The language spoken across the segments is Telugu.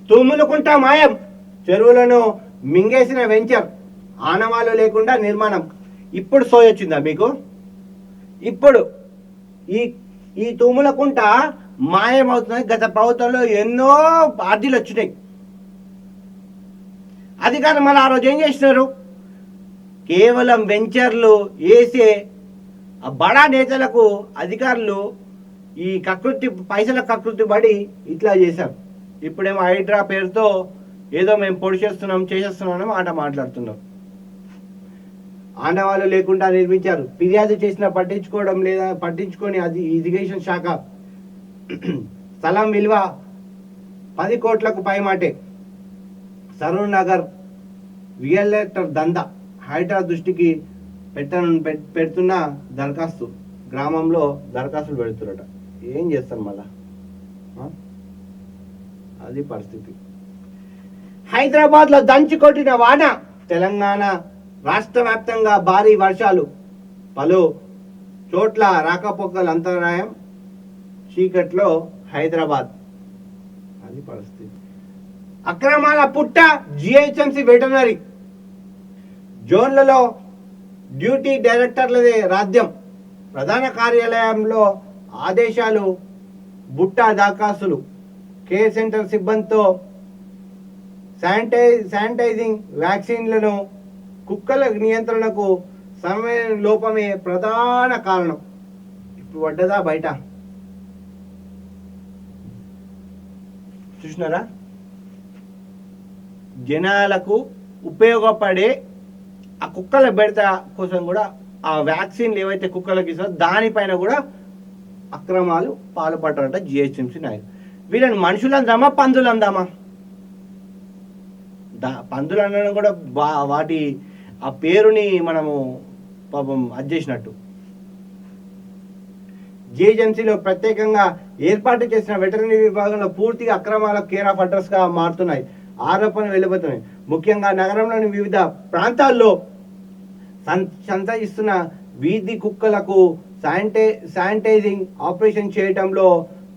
తుమ్ములుకుంట మాయం, చెరువులను మింగేసిన వెంచర్, ఆనవాళ్ళు లేకుండా నిర్మాణం. ఇప్పుడు సోయొచ్చిందా మీకు? ఇప్పుడు ఈ ఈ తుమ్ములకుంట మాయమవుతున్నాయి. గత ప్రభుత్వంలో ఎన్నో అర్జీలు వచ్చినాయి. అధికారులు మళ్ళీ ఆ రోజు ఏం చేసినారు? కేవలం వెంచర్లు వేసే బడా నేతలకు అధికారులు ఈ కకృతి, పైసల కకృతి పడి ఇట్లా చేశారు. ఇప్పుడేమో హైడ్రా పేరుతో ఏదో మేము పొడి చేసేస్తున్నాం మాట మాట్లాడుతున్నాం. ఆనవాళ్ళు లేకుండా నిర్మించారు. ఫిర్యాదు చేసినా పట్టించుకోవడం లేదా, పట్టించుకొని అది ఇరిగేషన్ శాఖ. స్థలం విలువ 10 కోట్లకు పైమాటే. సరూర్ నగర్ రియల్టర్ దందా హైడ్రా దృష్టికి పెడుతున్న దరఖాస్తు. గ్రామంలో దరఖాస్తులు పెడుతున్నట. ఏం చేస్తాను మళ్ళా? అది పరిస్థితి. హైదరాబాద్లో దంచి కొట్టిన వాన. తెలంగాణ రాష్ట్ర వ్యాప్తంగా భారీ వర్షాలు, పలు చోట్ల రాకపోకల అంతరాయం. చీకట్లో హైదరాబాద్. అది పరిస్థితి. అక్రమాల పుట్ట. జిహెచ్ఎంసీ వెటర్నరీ జోన్లలో డ్యూటీ డైరెక్టర్లదే రాజ్యం. ప్రధాన కార్యాలయంలో ఆదేశాలు, బుట్టా దరఖాస్తులు. కేర్ సెంటర్ సిబ్బందితో శానిటైజింగ్, వ్యాక్సిన్లను, కుక్కల నియంత్రణకు సమయ లోపమే ప్రధాన కారణం. ఇప్పుడు పడ్డదా బయట? చూసినారా? జనాలకు ఉపయోగపడే ఆ కుక్కల బెడత కోసం కూడా ఆ వ్యాక్సిన్లు ఏవైతే కుక్కలకి ఇస్తారో దానిపైన కూడా అక్రమాలు పాల్పడ్డారట జిహెచ్ఎంసీ నాయకులు. వీళ్ళని మనుషులు అందామా, పందులు అందామా? పందులు అనడం కూడా వాటి ఆ పేరుని మనము పాపం అది చేసినట్టు. జిహెచ్ఎంసీలో ప్రత్యేకంగా ఏర్పాటు చేసిన వెటర్నరీ విభాగంలో పూర్తిగా అక్రమాల కేర్ ఆఫ్ అడ్రస్ గా మారుతున్నాయి. ఆరోపణలు వెలువడుతున్నాయి. ముఖ్యంగా నగరంలోని వివిధ ప్రాంతాల్లో సంచరిస్తున్న వీధి కుక్కలకు శానిటైజింగ్ ఆపరేషన్ చేయడంలో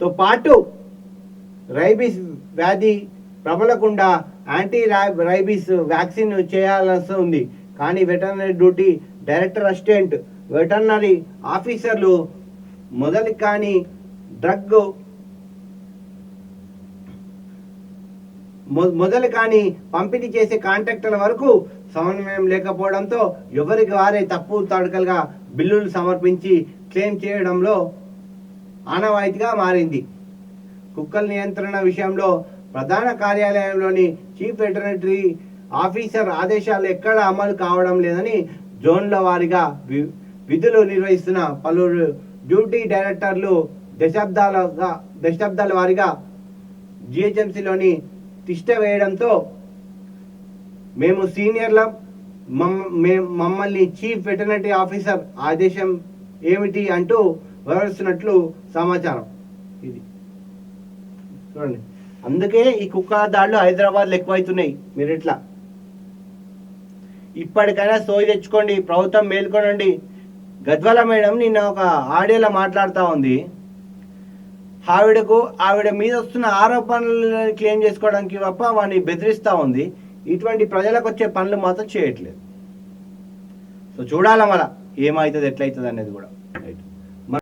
తో పాటు రైబీస్ వ్యాధి ప్రబలకుండా యాంటీ రైబీస్ వ్యాక్సిన్ చేయాల్సి ఉంది. కానీ veterinary duty director, assistant veterinary ఆఫీసర్లు మొదలు కానీ పంపిణీ చేసే కాంట్రాక్టర్ల వరకు సమన్వయం లేకపోవడంతో ఎవరికి వారే తప్పు తడకలుగా బిల్లులు సమర్పించి క్లెయిమ్ చేయడంలో ఆనవాయితీగా మారింది. కుక్కల నియంత్రణ విషయంలో ప్రధాన కార్యాలయంలోని చీఫ్ వెటర్నరీ ఆఫీసర్ ఆదేశాలు ఎక్కడ అమలు కావడం లేదని జోన్ల వారీగా విధులు నిర్వహిస్తున్న పలువురు డ్యూటీ డైరెక్టర్లు దశాబ్దాల వారీగా జిహెచ్ఎంసీలోని తిష్ట వేయడంతో మేము సీనియర్ల మమ్మల్ని చీఫ్ వెటర్నరీ ఆఫీసర్ ఆదేశం ఏమిటి అంటూ వివరిస్తున్నట్లు సమాచారం. ఇది చూడండి. అందుకే ఈ కుక్క దాడులు హైదరాబాద్లో ఎక్కువైతున్నాయి. మీరు ఇట్లా ఇప్పటికైనా సోయి తెచ్చుకోండి, ప్రభుత్వం మేల్కొనండి. గద్వాల మేడం నిన్న ఒక ఆడియోలో మాట్లాడుతూ ఉంది. ఆవిడ మీద వస్తున్న ఆరోపణలను క్లెయిమ్ చేసుకోవడానికి తప్ప వాడిని బెదిరిస్తూ ఉంది. ఇటువంటి ప్రజలకు వచ్చే పనులు మాత్రం చేయట్లేదు. సో చూడాల మళ్ళా ఏమవుతుంది, ఎట్లయితుంది అనేది కూడా. రైట్.